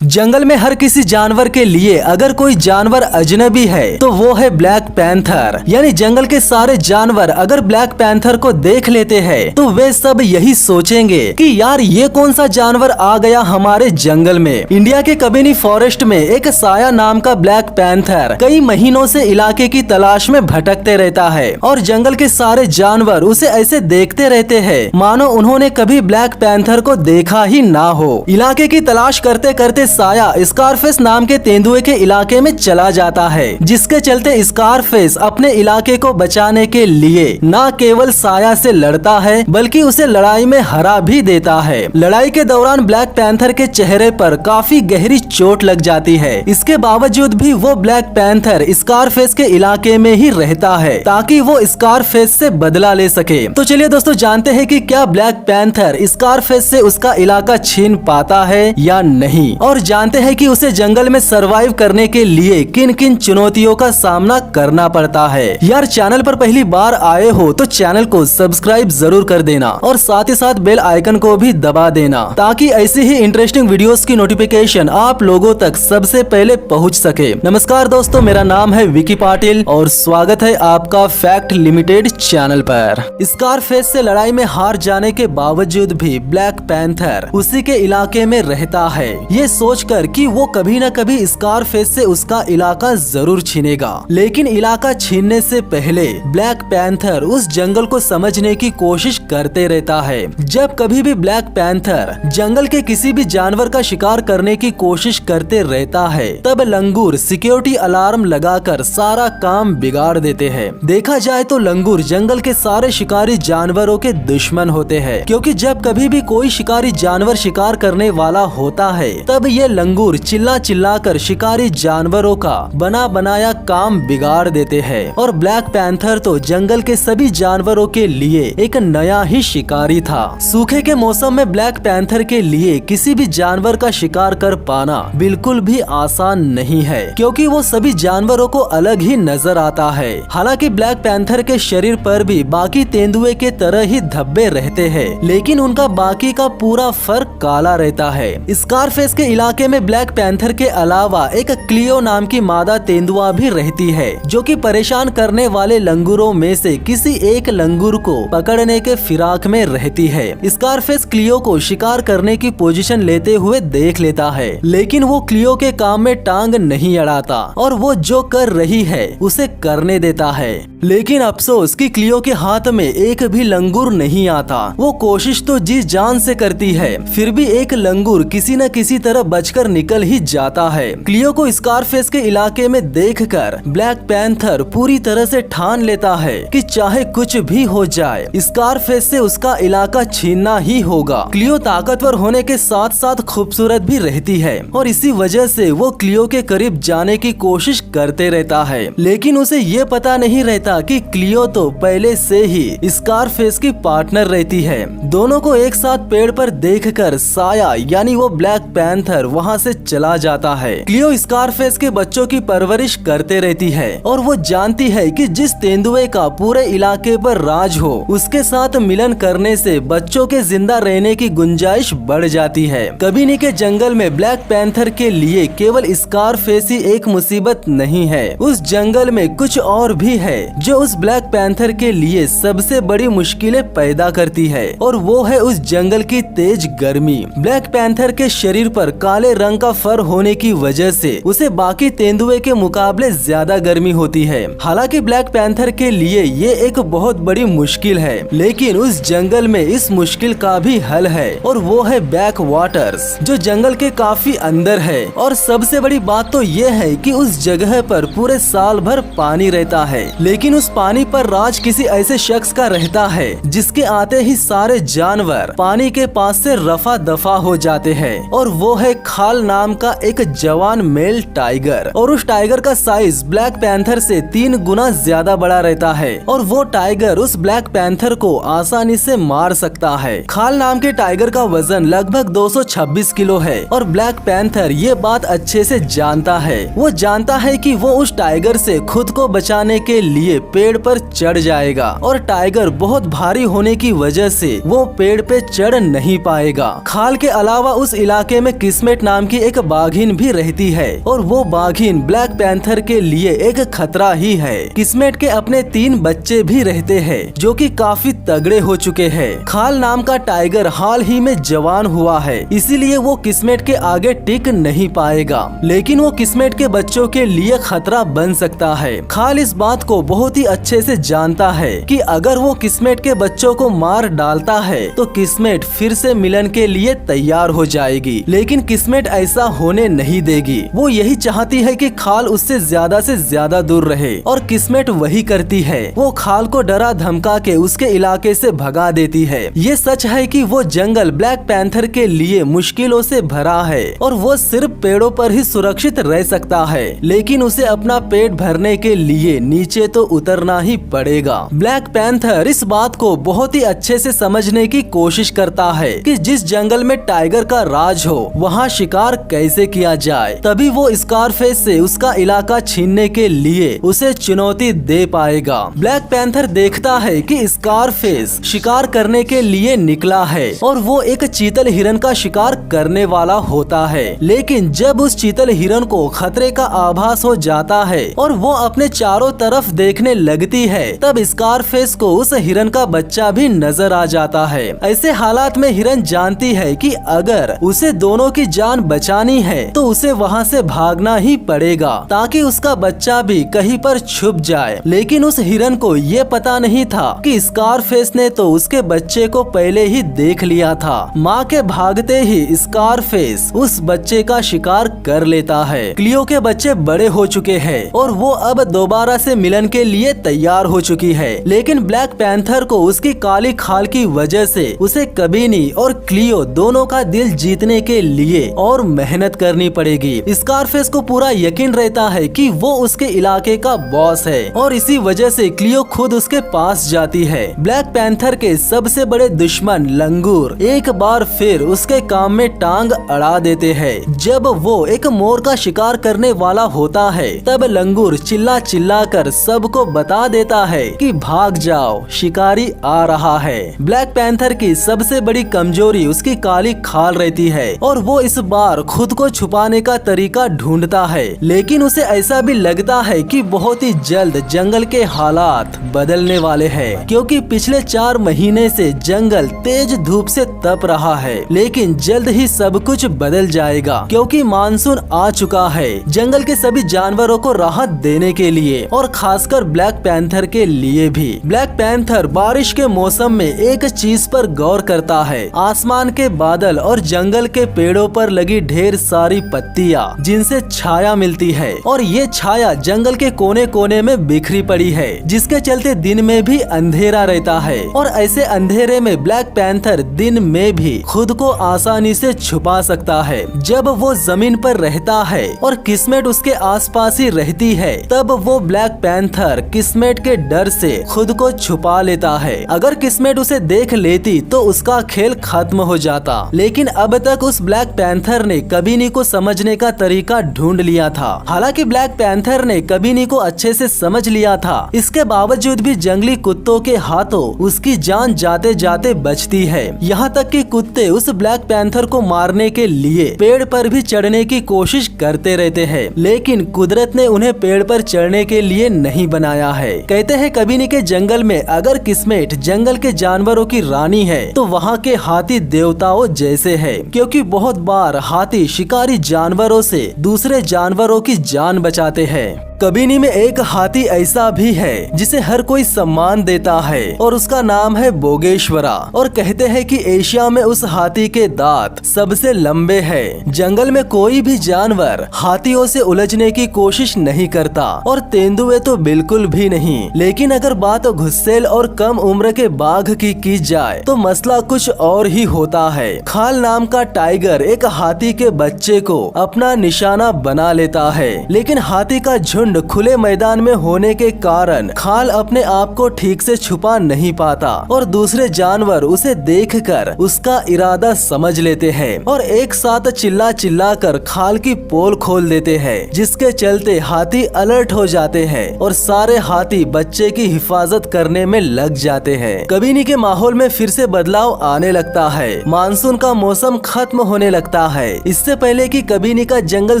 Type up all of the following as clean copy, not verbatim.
जंगल में हर किसी जानवर के लिए अगर कोई जानवर अजनबी है तो वो है ब्लैक पैंथर। यानी जंगल के सारे जानवर अगर ब्लैक पैंथर को देख लेते हैं तो वे सब यही सोचेंगे कि यार ये कौन सा जानवर आ गया हमारे जंगल में। इंडिया के कबिनी फॉरेस्ट में एक साया नाम का ब्लैक पैंथर कई महीनों से इलाके की तलाश में भटकते रहता है और जंगल के सारे जानवर उसे ऐसे देखते रहते हैं मानो उन्होंने कभी ब्लैक पैंथर को देखा ही ना हो। इलाके की तलाश करते करते साया स्कारफेस नाम के तेंदुए के इलाके में चला जाता है, जिसके चलते स्कारफेस अपने इलाके को बचाने के लिए न केवल साया से लड़ता है बल्कि उसे लड़ाई में हरा भी देता है। लड़ाई के दौरान ब्लैक पैंथर के चेहरे पर काफी गहरी चोट लग जाती है। इसके बावजूद भी वो ब्लैक पैंथर स्कारफेस के इलाके में ही रहता है ताकि वो स्कारफेस से बदला ले सके। तो चलिए दोस्तों जानते हैं कि क्या ब्लैक पैंथर स्कारफेस से उसका इलाका छीन पाता है या नहीं, और जानते हैं कि उसे जंगल में सरवाइव करने के लिए किन किन चुनौतियों का सामना करना पड़ता है। यार चैनल पर पहली बार आए हो तो चैनल को सब्सक्राइब जरूर कर देना और साथ ही साथ बेल आइकन को भी दबा देना ताकि ऐसी ही इंटरेस्टिंग वीडियोस की नोटिफिकेशन आप लोगों तक सबसे पहले पहुंच सके। नमस्कार दोस्तों, मेरा नाम है विकी पाटिल और स्वागत है आपका फैक्ट लिमिटेड चैनल पर। स्कारफेस से लड़ाई में हार जाने के बावजूद भी ब्लैक पैंथर उसी के इलाके में रहता है, ये सोचकर कि वो कभी न कभी स्कारफेस से उसका इलाका जरूर छीनेगा। लेकिन इलाका छीनने से पहले ब्लैक पैंथर उस जंगल को समझने की कोशिश करते रहता है। जब कभी भी ब्लैक पैंथर जंगल के किसी भी जानवर का शिकार करने की कोशिश करते रहता है तब लंगूर सिक्योरिटी अलार्म लगाकर सारा काम बिगाड़ देते हैं। देखा जाए तो लंगूर जंगल के सारे शिकारी जानवरों के दुश्मन होते हैं, क्योंकि जब कभी भी कोई शिकारी जानवर शिकार करने वाला होता है तब ये लंगूर चिल्ला चिल्ला कर शिकारी जानवरों का बना बनाया काम बिगाड़ देते हैं। और ब्लैक पैंथर तो जंगल के सभी जानवरों के लिए एक नया ही शिकारी था। सूखे के मौसम में ब्लैक पैंथर के लिए किसी भी जानवर का शिकार कर पाना बिल्कुल भी आसान नहीं है, क्योंकि वो सभी जानवरों को अलग ही नजर आता है। हालांकि ब्लैक पैंथर के शरीर पर भी बाकी तेंदुए के तरह ही धब्बे रहते हैं, लेकिन उनका बाकी का पूरा फर काला रहता है। स्कारफेस के इलाके में ब्लैक पैंथर के अलावा एक क्लियो नाम की मादा तेंदुआ भी रहती है, जो कि परेशान करने वाले लंगूरों में से किसी एक लंगूर को पकड़ने के फिराक में रहती है। स्कारफेस क्लियो को शिकार करने की पोजीशन लेते हुए देख लेता है, लेकिन वो क्लियो के काम में टांग नहीं अड़ाता और वो जो कर रही है उसे करने देता है। लेकिन अफसोस कि क्लियो के हाथ में एक भी लंगूर नहीं आता। वो कोशिश तो जी जान से करती है, फिर भी एक लंगूर किसी न किसी तरह बचकर निकल ही जाता है। क्लियो को स्कारफेस के इलाके में देखकर ब्लैक पैंथर पूरी तरह से ठान लेता है कि चाहे कुछ भी हो जाए स्कारफेस से उसका इलाका छीनना ही होगा। क्लियो ताकतवर होने के साथ साथ खूबसूरत भी रहती है और इसी वजह से वो क्लियो के करीब जाने की कोशिश करते रहता है, लेकिन उसे ये पता नहीं रहता कि क्लियो तो पहले से ही स्कारफेस की पार्टनर रहती है। दोनों को एक साथ पेड़ पर देखकर साया यानी वो ब्लैक पैंथर वहाँ से चला जाता है। क्लियो स्कारफेस के बच्चों की परवरिश करते रहती है और वो जानती है कि जिस तेंदुए का पूरे इलाके पर राज हो उसके साथ मिलन करने से बच्चों के जिंदा रहने की गुंजाइश बढ़ जाती है। कबिनी के जंगल में ब्लैक पैंथर के लिए केवल स्कारफेस ही एक मुसीबत नहीं है, उस जंगल में कुछ और भी है जो उस ब्लैक पैंथर के लिए सबसे बड़ी मुश्किलें पैदा करती है, और वो है उस जंगल की तेज गर्मी। ब्लैक पैंथर के शरीर पर काले रंग का फर होने की वजह से उसे बाकी तेंदुए के मुकाबले ज्यादा गर्मी होती है। हालांकि ब्लैक पैंथर के लिए ये एक बहुत बड़ी मुश्किल है, लेकिन उस जंगल में इस मुश्किल का भी हल है, और वो है बैक वाटर्स, जो जंगल के काफी अंदर है। और सबसे बड़ी बात तो ये है कि उस जगह पर पूरे साल भर पानी रहता है, लेकिन उस पानी पर राज किसी ऐसे शख्स का रहता है जिसके आते ही सारे जानवर पानी के पास से रफा दफा हो जाते हैं, और वो है खाल नाम का एक जवान मेल टाइगर। और उस टाइगर का साइज ब्लैक पैंथर से 3 गुना ज्यादा बड़ा रहता है, और वो टाइगर उस ब्लैक पैंथर को आसानी से मार सकता है। खाल नाम के टाइगर का वजन लगभग 226 किलो है, और ब्लैक पैंथर ये बात अच्छे से जानता है। वो जानता है कि वो उस टाइगर से खुद को बचाने के लिए पेड़ पर चढ़ जाएगा, और टाइगर बहुत भारी होने की वजह से वो पेड़ पे चढ़ नहीं पाएगा। खाल के अलावा उस इलाके में किस्म किस्मेट नाम की एक बाघिन भी रहती है और वो बाघिन ब्लैक पैंथर के लिए एक खतरा ही है। किस्मेट के अपने 3 बच्चे भी रहते हैं जो कि काफी तगड़े हो चुके हैं। खाल नाम का टाइगर हाल ही में जवान हुआ है, इसीलिए वो किस्मेट के आगे टिक नहीं पाएगा, लेकिन वो किस्मेट के बच्चों के लिए खतरा बन सकता है। खाल इस बात को बहुत ही अच्छे से जानता है कि अगर वो किस्मेट के बच्चों को मार डालता है तो किस्मेट फिर से मिलन के लिए तैयार हो जाएगी, लेकिन किस्मेट ऐसा होने नहीं देगी। वो यही चाहती है कि खाल उससे ज्यादा दूर रहे और किस्मेट वही करती है। वो खाल को डरा धमका के उसके इलाके से भगा देती है। ये सच है कि वो जंगल ब्लैक पैंथर के लिए मुश्किलों से भरा है और वो सिर्फ पेड़ों पर ही सुरक्षित रह सकता है, लेकिन उसे अपना पेट भरने के लिए नीचे तो उतरना ही पड़ेगा। ब्लैक पैंथर इस बात को बहुत ही अच्छे से समझने की कोशिश करता है कि जिस जंगल में टाइगर का राज हो वहाँ शिकार कैसे किया जाए, तभी वो स्कारफेस से उसका इलाका छीनने के लिए उसे चुनौती दे पाएगा। ब्लैक पैंथर देखता है कि स्कारफेस शिकार करने के लिए निकला है और वो एक चीतल हिरन का शिकार करने वाला होता है, लेकिन जब उस चीतल हिरन को खतरे का आभास हो जाता है और वो अपने चारों तरफ देखने लगती है, तब स्कारफेस को उस हिरन का बच्चा भी नजर आ जाता है। ऐसे हालात में हिरन जानती है कि अगर उसे दोनों की जान बचानी है तो उसे वहाँ से भागना ही पड़ेगा ताकि उसका बच्चा भी कहीं पर छुप जाए। लेकिन उस हिरन को ये पता नहीं था कि स्कारफेस ने तो उसके बच्चे को पहले ही देख लिया था। माँ के भागते ही स्कारफेस उस बच्चे का शिकार कर लेता है। क्लियो के बच्चे बड़े हो चुके हैं और वो अब दोबारा से मिलन के लिए तैयार हो चुकी है, लेकिन ब्लैक पैंथर को उसकी काली खाल की वजह से उसे कबीनी और क्लियो दोनों का दिल जीतने के लिए और मेहनत करनी पड़ेगी। स्कारफेस को पूरा यकीन रहता है कि वो उसके इलाके का बॉस है और इसी वजह से क्लियो खुद उसके पास जाती है। ब्लैक पैंथर के सबसे बड़े दुश्मन लंगूर एक बार फिर उसके काम में टांग अड़ा देते हैं। जब वो एक मोर का शिकार करने वाला होता है तब लंगूर चिल्ला चिल्ला कर सबको बता देता है कि भाग जाओ, शिकारी आ रहा है। ब्लैक पैंथर की सबसे बड़ी कमजोरी उसकी काली खाल रहती है और वो इस बार खुद को छुपाने का तरीका ढूंढता है, लेकिन उसे ऐसा भी लगता है कि बहुत ही जल्द जंगल के हालात बदलने वाले हैं, क्योंकि पिछले 4 महीने से जंगल तेज धूप से तप रहा है, लेकिन जल्द ही सब कुछ बदल जाएगा क्योंकि मानसून आ चुका है जंगल के सभी जानवरों को राहत देने के लिए और खासकर ब्लैक पैंथर के लिए भी। ब्लैक पैंथर बारिश के मौसम में एक चीज पर गौर करता है, आसमान के बादल और जंगल के पेड़ों पर लगी ढेर सारी पत्तियां जिनसे छाया मिलती है और ये छाया जंगल के कोने कोने में बिखरी पड़ी है, जिसके चलते दिन में भी अंधेरा रहता है और ऐसे अंधेरे में ब्लैक पैंथर दिन में भी खुद को आसानी से छुपा सकता है। जब वो जमीन पर रहता है और किस्मेट उसके आसपास ही रहती है तब वो ब्लैक पैंथर किस्मेट के डर से खुद को छुपा लेता है। अगर किस्मेट उसे देख लेती तो उसका खेल खत्म हो जाता, लेकिन अब तक उस ब्लैक पैंथर ने कबीनी को समझने का तरीका ढूंढ लिया था। हालांकि ब्लैक पैंथर ने कबीनी को अच्छे से समझ लिया था, इसके बावजूद भी जंगली कुत्तों के हाथों उसकी जान जाते जाते बचती है। यहाँ तक कि कुत्ते उस ब्लैक पैंथर को मारने के लिए पेड़ पर भी चढ़ने की कोशिश करते रहते हैं, लेकिन कुदरत ने उन्हें पेड़ पर चढ़ने के लिए नहीं बनाया है। कहते हैं कबीनी के जंगल में अगर किस्मेट जंगल के जानवरों की रानी है तो वहाँ के हाथी देवताओं जैसे है, क्योंकि बहुत बार हाथी शिकारी जानवरों से दूसरे जानवरों की जान बचाते हैं। कबीनी में एक हाथी ऐसा भी है जिसे हर कोई सम्मान देता है और उसका नाम है बोगेश्वरा, और कहते हैं कि एशिया में उस हाथी के दांत सबसे लंबे हैं। जंगल में कोई भी जानवर हाथियों से उलझने की कोशिश नहीं करता और तेंदुए तो बिल्कुल भी नहीं, लेकिन अगर बात गुस्सेल और कम उम्र के बाघ की जाए तो मसला कुछ और ही होता है। खाल नाम का टाइगर एक हाथी के बच्चे को अपना निशाना बना लेता है, लेकिन हाथी का झुंड झुंड खुले मैदान में होने के कारण खाल अपने आप को ठीक से छुपा नहीं पाता और दूसरे जानवर उसे देखकर उसका इरादा समझ लेते हैं और एक साथ चिल्ला चिल्ला कर खाल की पोल खोल देते हैं, जिसके चलते हाथी अलर्ट हो जाते हैं और सारे हाथी बच्चे की हिफाजत करने में लग जाते हैं। कबीनी के माहौल में फिर से बदलाव आने लगता है। मानसून का मौसम खत्म होने लगता है। इससे पहले कि कबीनी का जंगल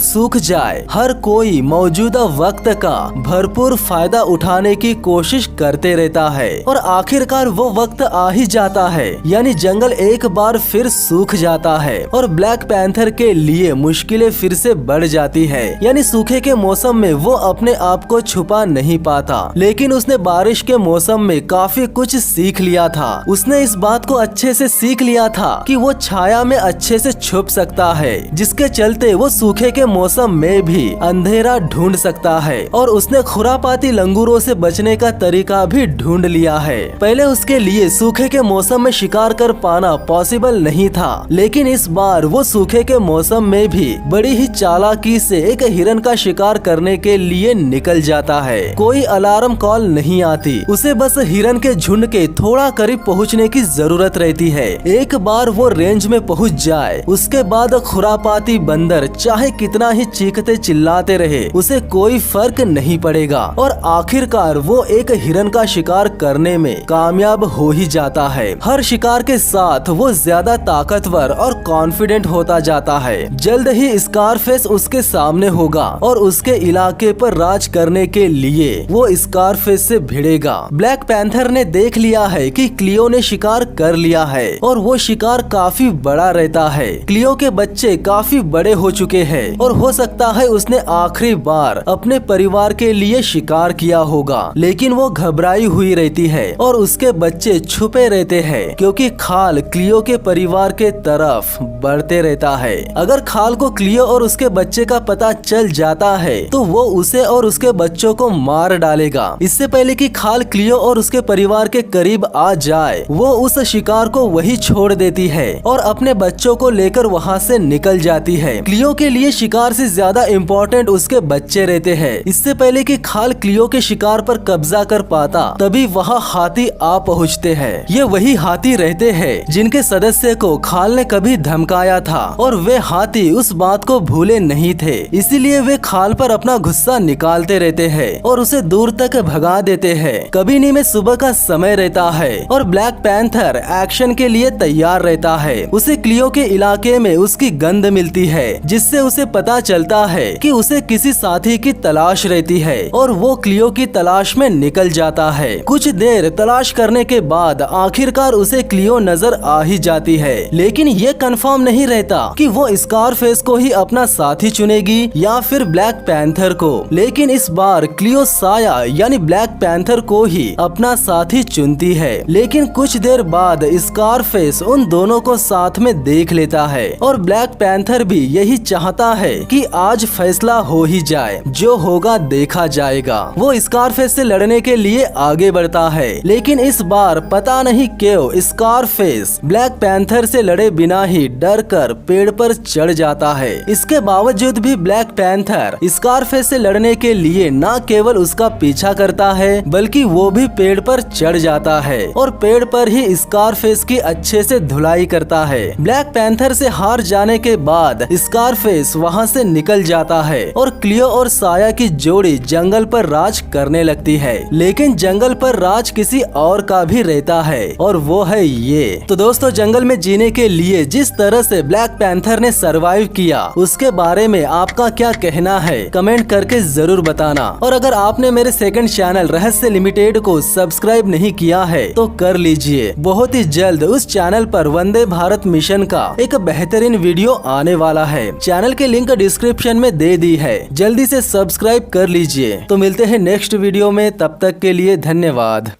सूख जाए, हर कोई मौजूदा वक्त का भरपूर फायदा उठाने की कोशिश करते रहता है और आखिरकार वो वक्त आ ही जाता है, यानी जंगल एक बार फिर सूख जाता है और ब्लैक पैंथर के लिए मुश्किलें फिर से बढ़ जाती है। यानी सूखे के मौसम में वो अपने आप को छुपा नहीं पाता, लेकिन उसने बारिश के मौसम में काफी कुछ सीख लिया था। उसने इस बात को अच्छे से सीख लिया था कि वो छाया में अच्छे से छुप सकता है, जिसके चलते वो सूखे के मौसम में भी अंधेरा ढूंढ सकता है और उसने खुरापाती लंगूरों से बचने का तरीका भी ढूंढ लिया है। पहले उसके लिए सूखे के मौसम में शिकार कर पाना पॉसिबल नहीं था, लेकिन इस बार वो सूखे के मौसम में भी बड़ी ही चालाकी से एक हिरन का शिकार करने के लिए निकल जाता है। कोई अलार्म कॉल नहीं आती, उसे बस हिरन के झुंड के थोड़ा करीब पहुंचने की जरूरत रहती है। एक बार वो रेंज में पहुंच जाए, उसके बाद खुरापाती बंदर चाहे कितना ही चीखते चिल्लाते रहे, उसे कोई फर्क नहीं पड़ेगा और आखिरकार वो एक हिरन का शिकार करने में कामयाब हो ही जाता है। हर शिकार के साथ वो ज्यादा ताकतवर और कॉन्फिडेंट होता जाता है। जल्द ही स्कारफेस उसके सामने होगा और उसके इलाके पर राज करने के लिए वो स्कारफेस से भिड़ेगा। ब्लैक पैंथर ने देख लिया है कि क्लियो ने शिकार कर लिया है और वो शिकार काफी बड़ा रहता है। क्लियो के बच्चे काफी बड़े हो चुके हैं और हो सकता है उसने आखिरी बार अपने परिवार के लिए शिकार किया होगा, लेकिन वो घबराई हुई रहती है और उसके बच्चे छुपे रहते हैं क्योंकि खाल क्लियो के परिवार के तरफ बढ़ते रहता है। अगर खाल को क्लियो और उसके बच्चे का पता चल जाता है तो वो उसे और उसके बच्चों को मार डालेगा। इससे पहले कि खाल क्लियो और उसके परिवार के करीब आ जाए, वो उस शिकार को वही छोड़ देती है और अपने बच्चों को लेकर वहाँ से निकल जाती है। क्लियो के लिए शिकार से ज्यादा इम्पोर्टेंट उसके बच्चे रहते हैं। इससे पहले कि खाल क्लियो के शिकार पर कब्जा कर पाता, तभी वहाँ हाथी आ पहुँचते हैं। ये वही हाथी रहते हैं जिनके सदस्य को खाल ने कभी धमकाया था और वे हाथी उस बात को भूले नहीं थे, इसीलिए वे खाल पर अपना गुस्सा निकालते रहते हैं और उसे दूर तक भगा देते हैं। कबीनी में सुबह का समय रहता है और ब्लैक पैंथर एक्शन के लिए तैयार रहता है। उसे क्लियो के इलाके में उसकी गंध मिलती है, जिससे उसे पता चलता है कि उसे किसी साथी की तलाश रहती है और वो क्लियो की तलाश में निकल जाता है। कुछ देर तलाश करने के बाद आखिरकार उसे क्लियो नजर आ ही जाती है, लेकिन ये कंफर्म नहीं रहता कि वो स्कारफेस को ही अपना साथी चुनेगी या फिर ब्लैक पैंथर को। लेकिन इस बार क्लियो साया यानी ब्लैक पैंथर को ही अपना साथी चुनती है। लेकिन कुछ देर बाद स्कारफेस उन दोनों को साथ में देख लेता है और ब्लैक पैंथर भी यही चाहता है कि आज फैसला हो ही जाए, जो होगा देखा जाएगा। वो स्कारफेस से लड़ने के लिए आगे बढ़ता है, लेकिन इस बार पता नहीं क्यों स्कारफेस ब्लैक पैंथर से लड़े बिना ही डर कर पेड़ पर चढ़ जाता है। इसके बावजूद भी ब्लैक पैंथर स्कारफेस से लड़ने के लिए न केवल उसका पीछा करता है, बल्कि वो भी पेड़ पर चढ़ जाता है और पेड़ पर ही स्कारफेस की अच्छे से धुलाई करता है। ब्लैक पैंथर से हार जाने के बाद स्कारफेस वहाँ से निकल जाता है और क्लियो और साया की जोड़ी जंगल पर राज करने लगती है। लेकिन जंगल पर राज किसी और का भी रहता है और वो है ये। तो दोस्तों, जंगल में जीने के लिए जिस तरह से ब्लैक पैंथर ने सरवाइव किया, उसके बारे में आपका क्या कहना है कमेंट करके जरूर बताना। और अगर आपने मेरे सेकंड चैनल रहस्य लिमिटेड को सब्सक्राइब नहीं किया है तो कर लीजिए। बहुत ही जल्द उस चैनल पर वंदे भारत मिशन का एक बेहतरीन वीडियो आने वाला है। चैनल के लिंक डिस्क्रिप्शन में दे दी है, जल्दी से सब्सक्राइब कर लीजिए। तो मिलते हैं नेक्स्ट वीडियो में, तब तक के लिए धन्यवाद।